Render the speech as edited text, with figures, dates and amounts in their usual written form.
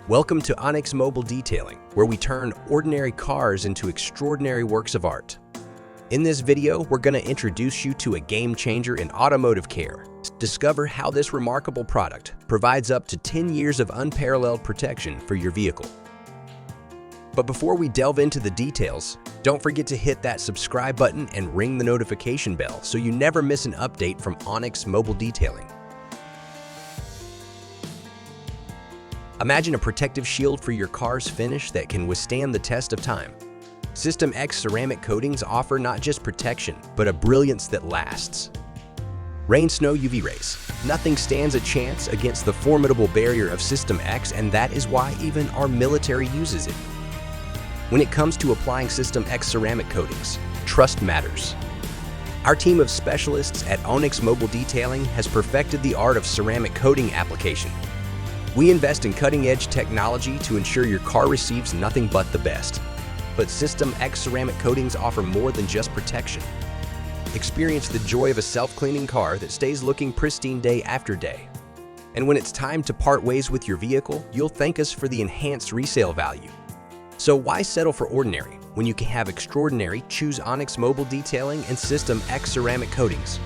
Welcome to Onyx Mobile Detailing, where we turn ordinary cars into extraordinary works of art. In this video, we're going to introduce you to a game changer in automotive care. Discover how this remarkable product provides up to 10 years of unparalleled protection for your vehicle. But before we delve into the details, don't forget to hit that subscribe button and ring the notification bell so you never miss an update from Onyx Mobile Detailing. Imagine a protective shield for your car's finish that can withstand the test of time. System X ceramic coatings offer not just protection, but a brilliance that lasts. Rain, snow, UV rays. Nothing stands a chance against the formidable barrier of System X, and that is why even our military uses it. When it comes to applying System X ceramic coatings, trust matters. Our team of specialists at Onyx Mobile Detailing has perfected the art of ceramic coating application. We invest in cutting-edge technology to ensure your car receives nothing but the best. But System X ceramic coatings offer more than just protection. Experience the joy of a self-cleaning car that stays looking pristine day after day. And when it's time to part ways with your vehicle, you'll thank us for the enhanced resale value. So why settle for ordinary when you can have extraordinary? Choose Onyx Mobile Detailing and System X ceramic coatings.